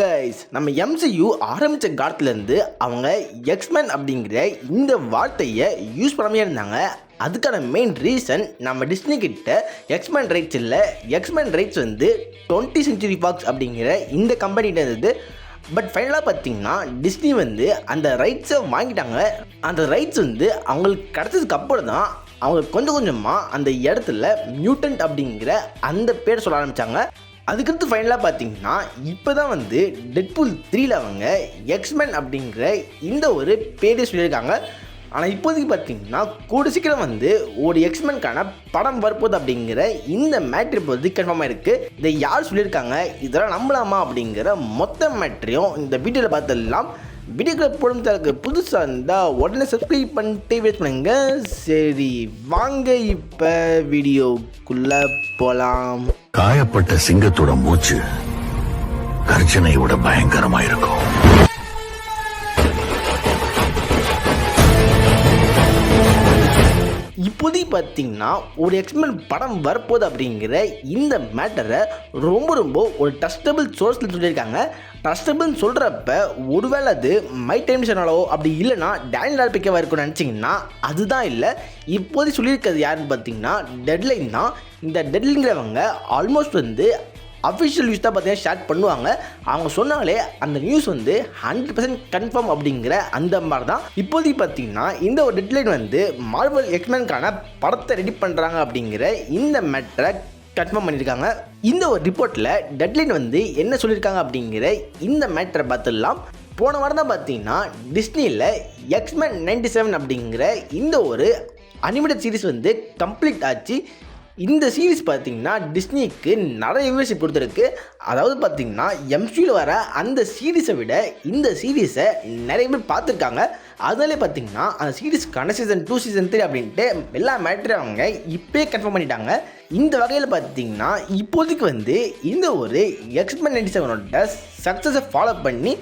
Guys, நம்ம MCU ஆரம்பித்த காலத்துலேருந்து அவங்க எக்ஸ்மேன் அப்படிங்கிற இந்த வார்த்தையை யூஸ் பண்ணாமே இருந்தாங்க. அதுக்கான மெயின் ரீசன் நம்ம டிஸ்னி கிட்ட எக்ஸ்மேன் ரைட்ஸ் இல்லை. எக்ஸ்மேன் ரைட்ஸ் வந்து 20th Century Fox அப்படிங்கிற இந்த கம்பெனிகிட்ட இருந்தது. பட் ஃபைனலாக பார்த்தீங்கன்னா டிஸ்னி வந்து அந்த ரைட்ஸை வாங்கிட்டாங்க. அந்த ரைட்ஸ் வந்து அவங்களுக்கு கிடச்சதுக்கு அப்புறம் தான் அவங்க கொஞ்சம் கொஞ்சமாக அந்த இடத்துல மியூட்டன்ட் அப்படிங்கிற அந்த பேர் சொல்ல ஆரம்பித்தாங்க. அதுக்கடுத்து ஃபைனலாக பார்த்தீங்கன்னா இப்போ தான் வந்து டெட்பூல் 3ல் அவங்க எக்ஸ்மேன் அப்படிங்கிற இந்த ஒரு பேரே சொல்லியிருக்காங்க. ஆனால் இப்போதைக்கு பார்த்தீங்கன்னா கூட சீக்கிரம் வந்து ஒரு எக்ஸ்மேனுக்கான படம் வரப்போகுது அப்படிங்கிற இந்த மேட்ரு இப்போதைக்கு கன்ஃபார்மாக இருக்குது. இதை யார் சொல்லியிருக்காங்க, இதெல்லாம் நம்பலாமா அப்படிங்கிற மொத்த மேட்ரையும் இந்த வீடியோவில் பார்த்துடலாம். வீடியோக்களை போடும் தரக்கு புதுசாக இருந்தால் உடனே சப்ஸ்கிரைப் பண்ணிட்டு வெயிட் பண்ணுங்க. சரி வாங்க இப்போ வீடியோக்குள்ளே போகலாம். காயப்பட்ட சிங்கத்தோட மூச்சு கர்ஜனையோட பயங்கரமா இருக்கும். இப்போதைக்கு பார்த்தீங்கன்னா ஒரு எக்ஸ்மேன் படம் வரப்போகுது அப்படிங்கிற இந்த மேட்டரை ரொம்ப ஒரு ட்ரஸ்டபிள் சோர்ஸில் சொல்லியிருக்காங்க. ட்ரஸ்டபிள்னு சொல்கிறப்ப ஒருவேளை அது மை டைம் சேனலோ அப்படி இல்லைனா டேனியல் ஆர்பிகேவா இருக்குன்னு நினச்சிங்கன்னா அதுதான் இல்லை. இப்போதைக்கு சொல்லியிருக்கிறது யாருன்னு பார்த்தீங்கன்னா டெட்லைன் தான். இந்த டெட்லைன்கிறவங்க ஆல்மோஸ்ட் வந்து அஃபிஷியல் நியூஸ் தான் பார்த்தீங்கன்னா ஷேர் பண்ணுவாங்க. அவங்க சொன்னாலே அந்த நியூஸ் வந்து 100% கன்ஃபார்ம் அப்படிங்கிற அந்த மாதிரி தான். இப்போதைக்கு பார்த்தீங்கன்னா இந்த ஒரு டெட்லைன் வந்து மார்வல் எக்ஸ்மேனுக்கான படத்தை ரெடி பண்ணுறாங்க அப்படிங்கிற இந்த மேட்டரை கன்ஃபார்ம் பண்ணியிருக்காங்க. இந்த ஒரு ரிப்போர்ட்டில் டெட்லைன் வந்து என்ன சொல்லியிருக்காங்க அப்படிங்கிற இந்த மேட்டரை பார்த்துடலாம். போன வாரம் தான் பார்த்தீங்கன்னா டிஸ்னியில் எக்ஸ்மேன் 97 அப்படிங்கிற இந்த ஒரு அனிமேட்டட் சீரிஸ் வந்து கம்ப்ளீட் ஆச்சு. இந்த சீரீஸ் பார்த்திங்கன்னா டிஸ்னிக்கு நிறைய வியூவர்ஷிப் கொடுத்துருக்கு. அதாவது பார்த்திங்கன்னா எம்சியூவில் வர அந்த சீரீஸை விட இந்த சீரீஸை நிறைய பேர் பார்த்துருக்காங்க. அதனாலே பார்த்திங்கன்னா அந்த சீரீஸ்க்கான சீசன் 2 சீசன் 3 அப்படின்ட்டு எல்லா மேட்டரையும் அவங்க இப்போயே கன்ஃபார்ம் பண்ணிட்டாங்க. இந்த வகையில் பார்த்திங்கன்னா இப்போதைக்கு வந்து இந்த ஒரு எக்ஸ்மேன் 97ஓட சக்ஸஸை ஃபாலோ பண்ணி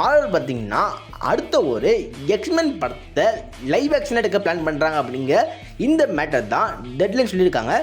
மார்வல் பார்த்திங்கன்னா அடுத்த ஒரு எக்ஸ்மேன் படத்தை லைவ் ஆக்ஷன் எடுக்க பிளான் பண்ணுறாங்க அப்படிங்கிற இந்த மேட்டர் தான் டெட்லைன் சொல்லியிருக்காங்க.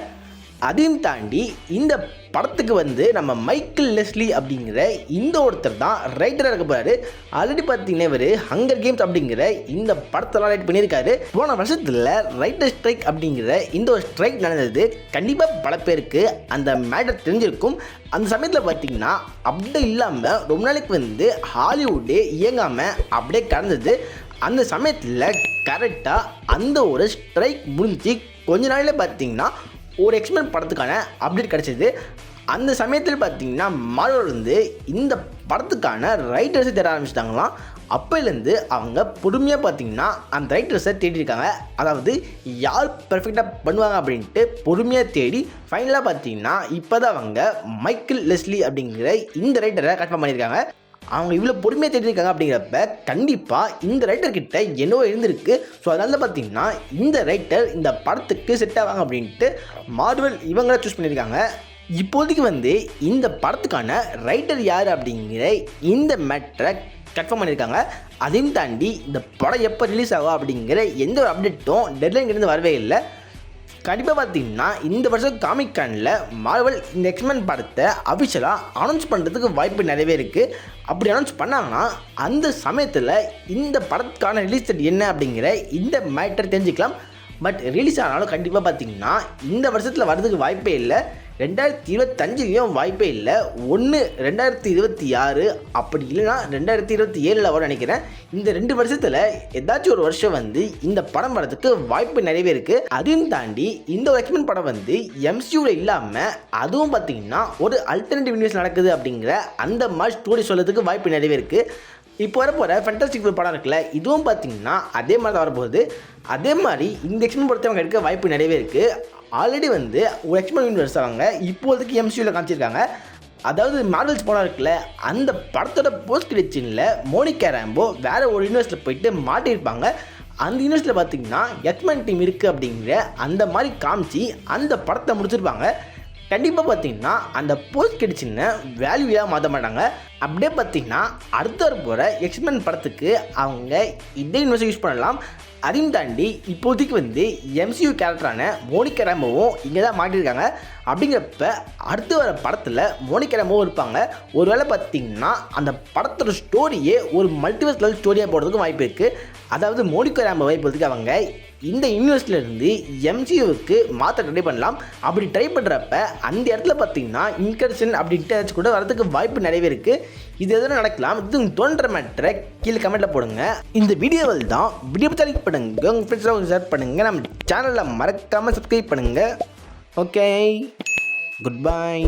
அதையும் தாண்டி இந்த படத்துக்கு வந்து நம்ம மைக்கேல் லெஸ்லி அப்படிங்கிற இந்த ஒருத்தர் தான் ரைட்டராக இருக்க போகிறாரு. ஆல்ரெடி பார்த்தீங்கன்னா இவர் ஹங்கர் கேம்ஸ் அப்படிங்கிற இந்த படத்தெல்லாம் ரைட் பண்ணியிருக்காரு. போன வருஷத்தில் ரைட்டர் ஸ்ட்ரைக் அப்படிங்கிற இந்த ஒரு ஸ்ட்ரைக் நடந்தது. கண்டிப்பாக பல பேருக்கு அந்த மேட்டர் தெரிஞ்சிருக்கும். அந்த சமயத்தில் பார்த்தீங்கன்னா அப்படியே இல்லாமல் ரொம்ப நாளைக்கு வந்து ஹாலிவுட்டே இயங்காமல் அப்படியே கடந்தது. அந்த சமயத்தில் கரெக்டாக அந்த ஒரு ஸ்ட்ரைக் முடிஞ்சு கொஞ்ச நாளில் பார்த்தீங்கன்னா ஒரு எக்ஸ்மேன் படத்துக்கான அப்டேட் கிடச்சிது. அந்த சமயத்தில் பார்த்தீங்கன்னா மார்வல் வந்து இந்த படத்துக்கான ரைட்டர்ஸை தேட ஆரம்பிச்சிட்டாங்களாம். அப்போலேருந்து அவங்க பொறுமையாக பார்த்தீங்கன்னா அந்த ரைட்டர்ஸை தேடிருக்காங்க. அதாவது யார் பெர்ஃபெக்டாக பண்ணுவாங்க அப்படின்ட்டு பொறுமையாக தேடி ஃபைனலாக பார்த்தீங்கன்னா இப்போ தான் அவங்க மைக்கேல் லெஸ்லி அப்படிங்கிற இந்த ரைட்டரை கன்ஃபார்ம் பண்ணியிருக்காங்க. அவங்க இவ்வளோ பொறுமையாக தேடிருக்காங்க அப்படிங்கிறப்ப கண்டிப்பாக இந்த ரைட்டர்கிட்ட என்னவோ இருந்திருக்கு. ஸோ அதனால பார்த்தீங்கன்னா இந்த ரைட்டர் இந்த படத்துக்கு செட் ஆவாங்க அப்படின்ட்டு மார்வல் இவங்கள சூஸ் பண்ணியிருக்காங்க. இப்போதைக்கு வந்து இந்த படத்துக்கான ரைட்டர் யார் அப்படிங்கிற இந்த மேட்டரை கன்ஃபார்ம் பண்ணியிருக்காங்க. அதையும் தாண்டி இந்த படம் எப்போ ரிலீஸ் ஆகும் அப்படிங்கிற எந்த ஒரு அப்டேட்டும் டெட்லைன்லேருந்து வரவே இல்லை. கண்டிப்பாக பார்த்தீங்கன்னா இந்த வருஷம் காமிக் கானில் மார்வல் இந்த எக்ஸ்மேன் படத்தை அஃபிஷியலாக அனௌன்ஸ் பண்ணுறதுக்கு வாய்ப்பு நிறையவே இருக்குது. அப்படி அனௌன்ஸ் பண்ணாங்கன்னா அந்த சமயத்தில் இந்த படத்துக்கான ரிலீஸ் டேட் என்ன அப்படிங்கிற இந்த மேட்டர் தெரிஞ்சுக்கலாம். பட் ரிலீஸ் ஆனாலும் கண்டிப்பாக பார்த்தீங்கன்னா இந்த வருஷத்தில் வர்றதுக்கு வாய்ப்பே இல்லை. 2025லேயும் வாய்ப்பே இல்லை. 2026 அப்படி இல்லைனா 2027 வரும் நினைக்கிறேன். இந்த 2 வருஷத்தில் ஏதாச்சும் ஒரு வருஷம் வந்து இந்த படம் வரதுக்கு வாய்ப்பு நிறையவே இருக்குது. அதையும் தாண்டி இந்த ஒரு எக்ஸ்மேன் படம் வந்து எம்சியூவில் இல்லாமல் அதுவும் பார்த்திங்கன்னா ஒரு அல்டர்னேட்டிவ் யூனிவர்ஸ் நடக்குது அப்படிங்கிற அந்த மாதிரி ஸ்டோரி சொல்கிறதுக்கு வாய்ப்பு நிறையவே இருக்குது. இப்போ வரப்போகிற ஃபேண்டாஸ்டிக் ஃபோர் படம் இருக்குல்ல, இதுவும் பார்த்திங்கன்னா அதே மாதிரி தான் வரப்போகுது. அதே மாதிரி இந்த எக்ஸ்மேன் படத்தை அவங்க எடுக்க வாய்ப்பு நிறையவே இருக்குது. ஆல்ரெடி வந்து ஒரு எக்ஸ்மேன் யூனிவர்ஸ் அவங்க இப்போதைக்கு எம்சியூவில் காமிச்சிருக்காங்க. அதாவது மார்வல்ஸ் படம் இருக்குல்ல, அந்த படத்தோட போஸ்ட் கிரெடிட் சீனில் மோனிகா ராம்போ வேறு ஒரு யூனிவர்ஸில் போயிட்டு மாட்டியிருப்பாங்க. அந்த யூனிவர்ஸில் பார்த்திங்கன்னா எக்ஸ்மேன் டீம் இருக்குது அப்படிங்கிற அந்த மாதிரி காமிச்சு அந்த படத்தை முடிச்சிருப்பாங்க. கண்டிப்பாக பார்த்தீங்கன்னா அந்த போஸ்ட் கிடச்சின்னு வேல்யூவாக மாற்ற மாட்டாங்க. அப்படியே பார்த்தீங்கன்னா அடுத்த வர போகிற எக்ஸ்மென் படத்துக்கு அவங்க இதே யூனிவர்ஸ் யூஸ் பண்ணலாம். அதையும் தாண்டி இப்போதைக்கு வந்து MCU கேரக்டரான மோனிகா ராம்போவும் இங்கே தான் மாட்டியிருக்காங்க. அப்படிங்கிறப்ப அடுத்து வர படத்தில் மோனிகா ராம்போவும் இருப்பாங்க. ஒருவேளை பார்த்திங்கன்னா அந்த படத்தோட ஸ்டோரியே ஒரு மல்டிவர்ஸ் லெவல் ஸ்டோரியாக போகிறதுக்கும் வாய்ப்பு இருக்குது. அதாவது மோனிகா ராம்போவை இப்போதைக்கு அவங்க இந்த யூனிவர்ஸ்லேருந்து MCUவுக்கு மாற்ற ட்ரை பண்ணலாம். அப்படி ட்ரை பண்ணுறப்ப அந்த இடத்துல பார்த்தீங்கன்னா இன்கர்ஷன் அப்படின்ட்டு ஏதாச்சும் கூட வரதுக்கு வாய்ப்பு நிறையவே இருக்குது. இது எதுவும் நடக்கலாம். இது தோன்ற மேட்டரை கீழே கமெண்ட்டில் போடுங்க. இந்த வீடியோவில் தான் வீடியோ பற்றி லைக் பண்ணுங்கள், உங்கள் ஃப்ரெண்ட்ஸாக ஷேர் பண்ணுங்கள், நம்ம சேனலில் மறக்காமல் சப்ஸ்கிரைப் பண்ணுங்கள். Okay, good bye.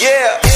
Yeah.